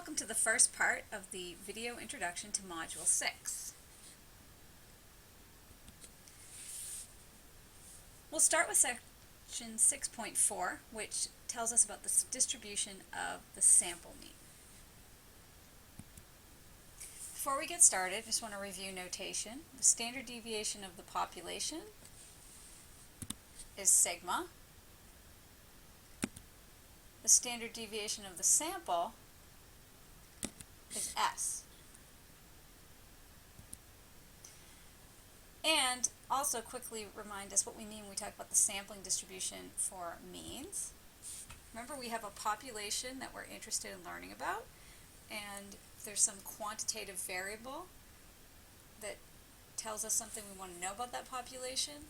Welcome to the first part of the video introduction to Module 6. We'll start with section 6.4, which tells us about the distribution of the sample mean. Before we get started, I just want to review notation. The standard deviation of the population is sigma. The standard deviation of the sample is S. And also quickly remind us what we mean when we talk about the sampling distribution for means. Remember, we have a population that we're interested in learning about, and there's some quantitative variable that tells us something we want to know about that population.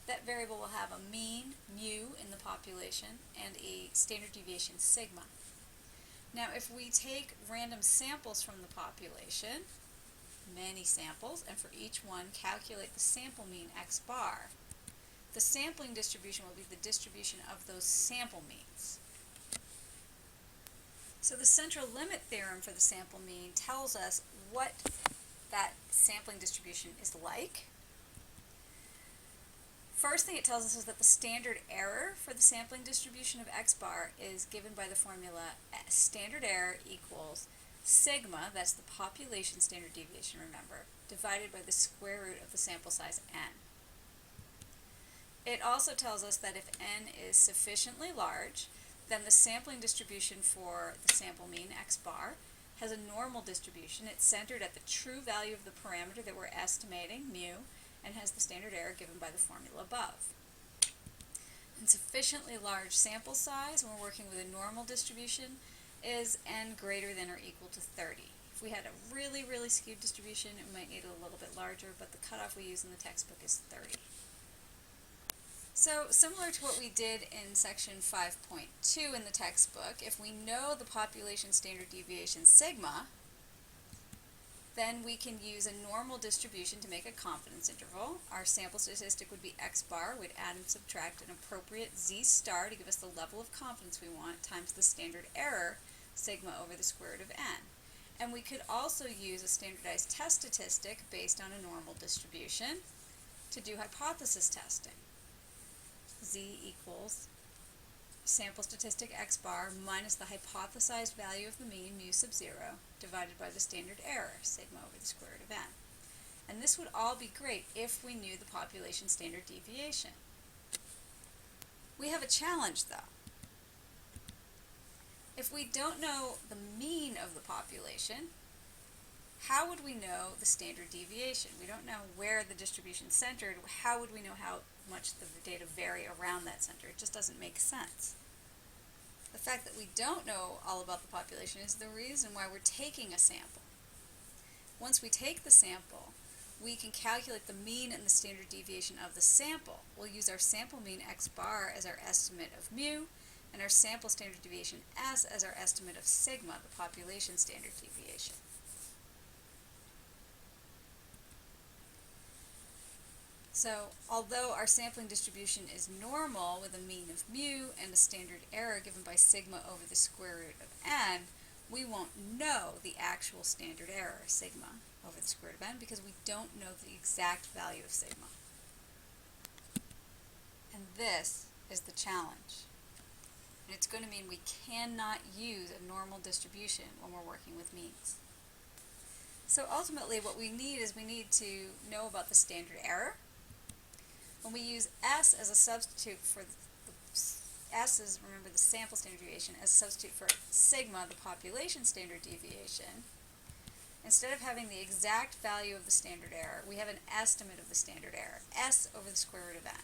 That variable will have a mean, mu, in the population, and a standard deviation, sigma. Now, if we take random samples from the population, many samples, and for each one calculate the sample mean x bar, the sampling distribution will be the distribution of those sample means. So the central limit theorem for the sample mean tells us what that sampling distribution is like. First thing it tells us is that the standard error for the sampling distribution of x bar is given by the formula standard error equals sigma, that's the population standard deviation, remember, divided by the square root of the sample size n. It also tells us that if n is sufficiently large, then the sampling distribution for the sample mean x bar has a normal distribution. It's centered at the true value of the parameter that we're estimating, mu, and has the standard error given by the formula above. And sufficiently large sample size, when we're working with a normal distribution, is n greater than or equal to 30. If we had a really, really skewed distribution, it might need it a little bit larger, but the cutoff we use in the textbook is 30. So, similar to what we did in section 5.2 in the textbook, if we know the population standard deviation sigma, then we can use a normal distribution to make a confidence interval. Our sample statistic would be x bar. We'd add and subtract an appropriate z star to give us the level of confidence we want times the standard error, sigma over the square root of n. And we could also use a standardized test statistic based on a normal distribution to do hypothesis testing. Z equals sample statistic x bar minus the hypothesized value of the mean, mu sub 0, divided by the standard error, sigma over the square root of n. And this would all be great if we knew the population standard deviation. We have a challenge, though. If we don't know the mean of the population, how would we know the standard deviation? We don't know where the distribution is centered. How would we know how much the data vary around that center? It just doesn't make sense. The fact that we don't know all about the population is the reason why we're taking a sample. Once we take the sample, we can calculate the mean and the standard deviation of the sample. We'll use our sample mean x bar as our estimate of mu, and our sample standard deviation s as our estimate of sigma, the population standard deviation. So, although our sampling distribution is normal with a mean of mu and a standard error given by sigma over the square root of n, we won't know the actual standard error, sigma, over the square root of n, because we don't know the exact value of sigma. And this is the challenge. And it's going to mean we cannot use a normal distribution when we're working with means. So ultimately what we need is we need to know about the standard error. When we use S as a substitute for S is, remember, the sample standard deviation, as a substitute for sigma, the population standard deviation, instead of having the exact value of the standard error, we have an estimate of the standard error, S over the square root of n.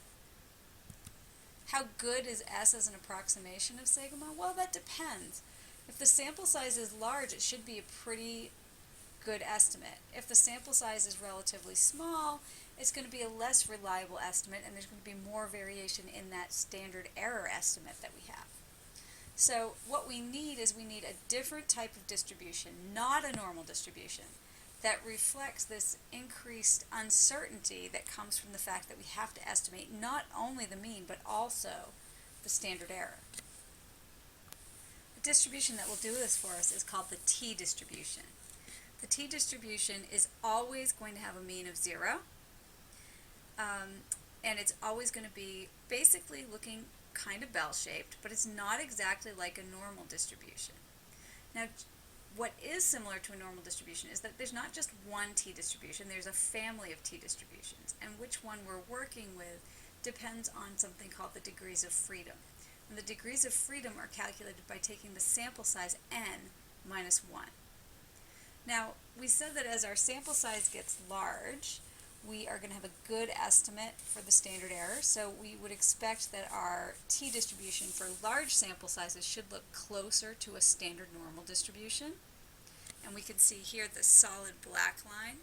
How good is S as an approximation of sigma? Well, that depends. If the sample size is large, it should be a pretty good estimate. If the sample size is relatively small, it's going to be a less reliable estimate, and there's going to be more variation in that standard error estimate that we have. So what we need is we need a different type of distribution, not a normal distribution, that reflects this increased uncertainty that comes from the fact that we have to estimate not only the mean, but also the standard error. distribution that will do this for us is called the t-distribution. The t-distribution is always going to have a mean of 0, and it's always going to be basically looking kind of bell-shaped, but it's not exactly like a normal distribution. Now, what is similar to a normal distribution is that there's not just one t-distribution, there's a family of t-distributions, and which one we're working with depends on something called the degrees of freedom. And the degrees of freedom are calculated by taking the sample size n minus 1. Now, we said that as our sample size gets large, we are going to have a good estimate for the standard error, so we would expect that our t-distribution for large sample sizes should look closer to a standard normal distribution. And we can see here the solid black line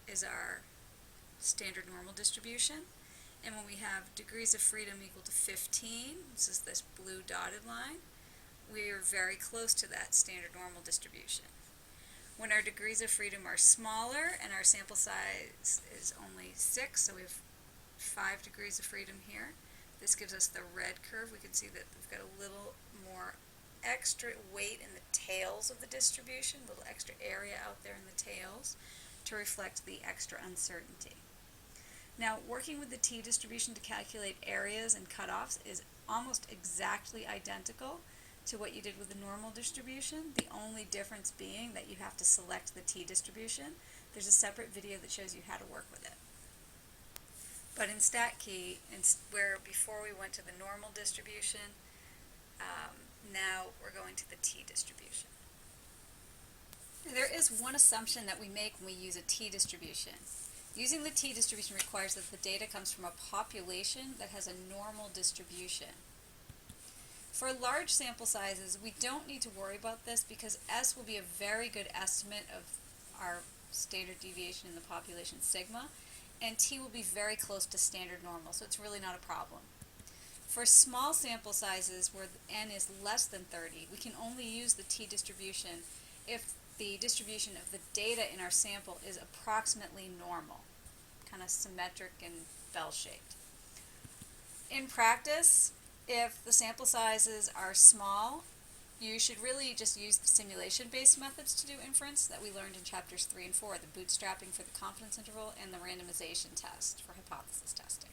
is our standard normal distribution. And when we have degrees of freedom equal to 15, this is this blue dotted line, we are very close to that standard normal distribution. When our degrees of freedom are smaller and our sample size is only 6, so we have 5 degrees of freedom here, this gives us the red curve. We can see that we've got a little more extra weight in the tails of the distribution, a little extra area out there in the tails to reflect the extra uncertainty. Now, working with the t-distribution to calculate areas and cutoffs is almost exactly identical to what you did with the normal distribution, the only difference being that you have to select the t-distribution. There's a separate video that shows you how to work with it. But in StatKey, where before we went to the normal distribution, now we're going to the t-distribution. There is one assumption that we make when we use a t-distribution. Using the t-distribution requires that the data comes from a population that has a normal distribution. For large sample sizes, we don't need to worry about this because S will be a very good estimate of our standard deviation in the population sigma, and T will be very close to standard normal, so it's really not a problem. For small sample sizes where N is less than 30, we can only use the t-distribution if the distribution of the data in our sample is approximately normal, kind of symmetric and bell-shaped. In practice, if the sample sizes are small, you should really just use the simulation-based methods to do inference that we learned in chapters 3 and 4, the bootstrapping for the confidence interval and the randomization test for hypothesis testing.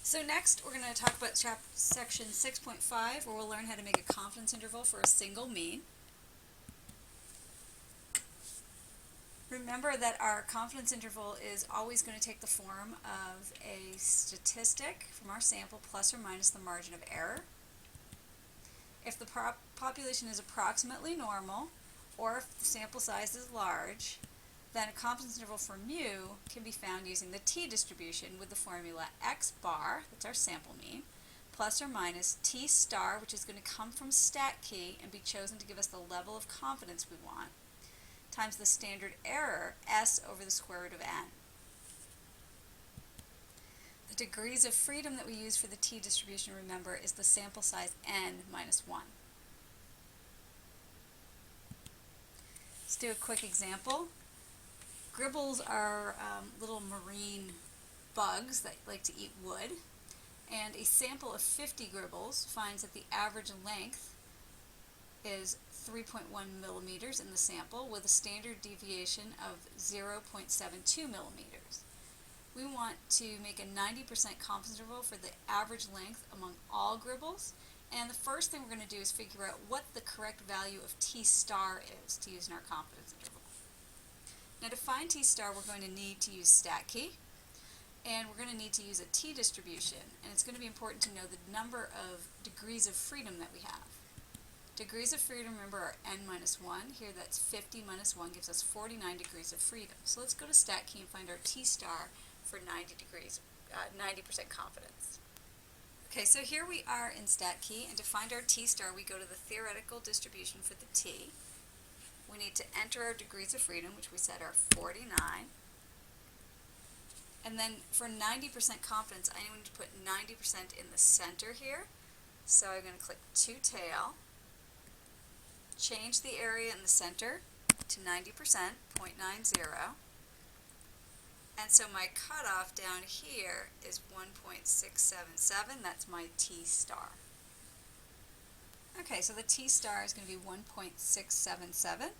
So next, we're going to talk about section 6.5, where we'll learn how to make a confidence interval for a single mean. Remember that our confidence interval is always going to take the form of a statistic from our sample plus or minus the margin of error. If the population is approximately normal, or if the sample size is large, then a confidence interval for mu can be found using the t-distribution with the formula x bar, that's our sample mean, plus or minus t star, which is going to come from StatKey and be chosen to give us the level of confidence we want, times the standard error, s over the square root of n. The degrees of freedom that we use for the t-distribution, remember, is the sample size n minus 1. Let's do a quick example. Gribbles are little marine bugs that like to eat wood, and a sample of 50 gribbles finds that the average length is 3.1 millimeters in the sample with a standard deviation of 0.72 millimeters. We want to make a 90% confidence interval for the average length among all gribbles, and the first thing we're going to do is figure out what the correct value of t star is to use in our confidence interval. Now to find t star, we're going to need to use StatKey, and we're going to need to use a t-distribution, and it's going to be important to know the number of degrees of freedom that we have. Degrees of freedom, remember, are n minus 1. Here that's 50 minus 1 gives us 49 degrees of freedom. So let's go to StatKey and find our t star for 90% confidence. Okay, so here we are in StatKey, and to find our t star, we go to the theoretical distribution for the t. We need to enter our degrees of freedom, which we said are 49. And then for 90% confidence, I need to put 90% in the center here. So I'm going to click to tail, change the area in the center to 90%, 0.90, And so my cutoff down here is 1.677. That's my T star. Okay, so the T star is going to be 1.677.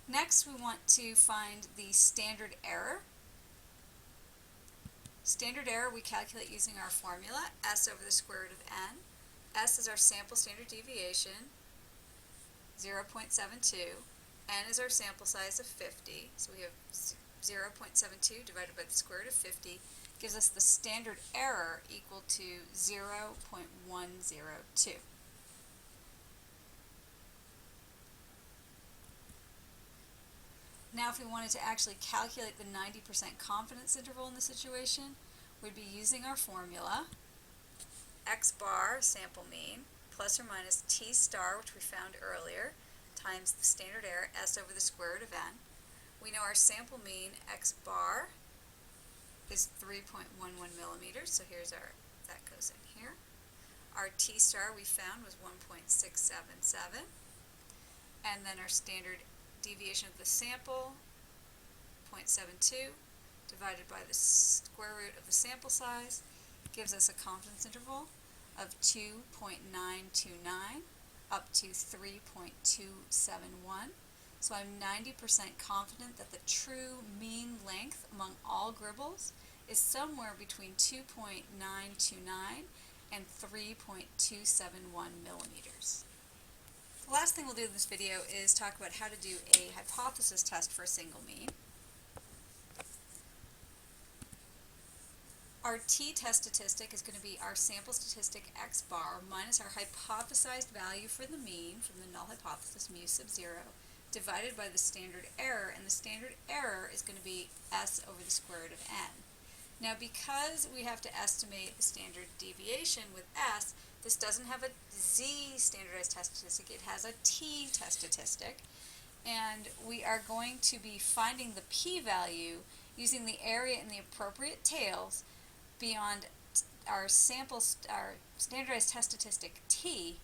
Next, we want to find the standard error. Standard error we calculate using our formula, S over the square root of n. S is our sample standard deviation, 0.72. N is our sample size of 50, so we have 0.72 divided by the square root of 50 gives us the standard error equal to 0.102. Now if we wanted to actually calculate the 90% confidence interval in the situation, we'd be using our formula, x bar, sample mean, plus or minus t star, which we found earlier, times the standard error, s over the square root of n. We know our sample mean, x bar, is 3.11 millimeters, so here's our, that goes in here. Our t star we found was 1.677, and then our standard deviation of the sample, 0.72, divided by the square root of the sample size, gives us a confidence interval of 2.929 up to 3.271. So I'm 90% confident that the true mean length among all gribbles is somewhere between 2.929 and 3.271 millimeters. The last thing we'll do in this video is talk about how to do a hypothesis test for a single mean. Our t-test statistic is going to be our sample statistic x bar minus our hypothesized value for the mean from the null hypothesis, mu sub 0, divided by the standard error, and the standard error is going to be s over the square root of n. Now because we have to estimate the standard deviation with s, this doesn't have a z standardized test statistic, it has a t-test statistic, and we are going to be finding the p-value using the area in the appropriate tails beyond our standardized test statistic t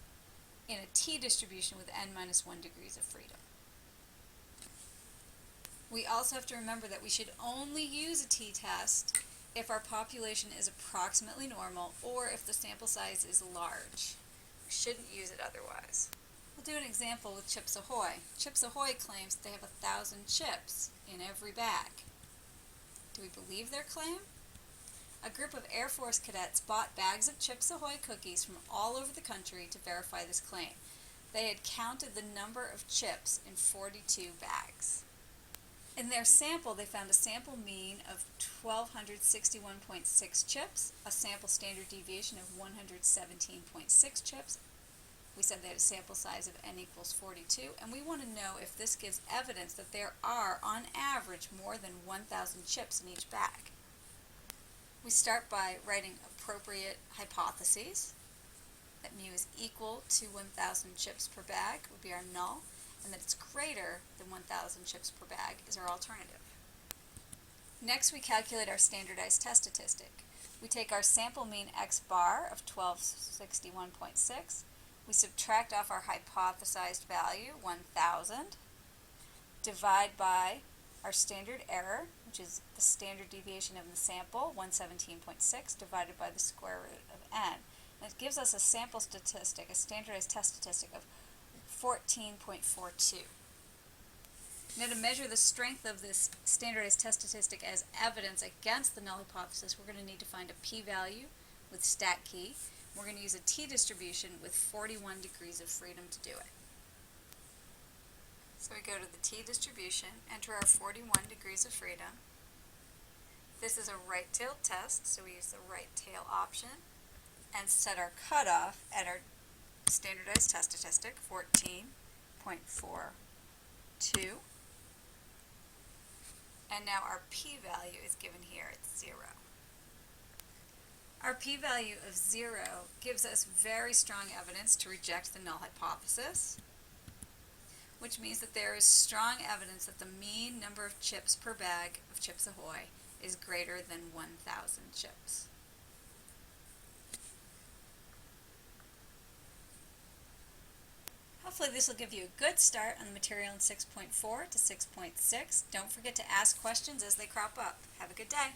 in a t distribution with n-1 degrees of freedom. We also have to remember that we should only use a t-test if our population is approximately normal or if the sample size is large. We shouldn't use it otherwise. We'll do an example with Chips Ahoy. Chips Ahoy claims that they have 1,000 chips in every bag. Do we believe their claim? A group of Air Force cadets bought bags of Chips Ahoy cookies from all over the country to verify this claim. They had counted the number of chips in 42 bags. In their sample, they found a sample mean of 1,261.6 chips, a sample standard deviation of 117.6 chips. We said they had a sample size of n equals 42, and we want to know if this gives evidence that there are, on average, more than 1,000 chips in each bag. We start by writing appropriate hypotheses, that mu is equal to 1,000 chips per bag would be our null, and that it's greater than 1,000 chips per bag is our alternative. Next, we calculate our standardized test statistic. We take our sample mean x bar of 1261.6, we subtract off our hypothesized value, 1,000, divide by our standard error, which is the standard deviation of the sample, 117.6, divided by the square root of n. And it gives us a sample statistic, a standardized test statistic of 14.42. Now to measure the strength of this standardized test statistic as evidence against the null hypothesis, we're going to need to find a p-value with stat key. We're going to use a t-distribution with 41 degrees of freedom to do it. So we go to the t-distribution, enter our 41 degrees of freedom. This is a right-tailed test, so we use the right tail option, and set our cutoff at our standardized test statistic, 14.42. And now our p-value is given here at 0. Our p-value of 0 gives us very strong evidence to reject the null hypothesis, which means that there is strong evidence that the mean number of chips per bag of Chips Ahoy is greater than 1,000 chips. How Hopefully this will give you a good start on the material in 6.4 to 6.6. Don't forget to ask questions as they crop up. Have a good day.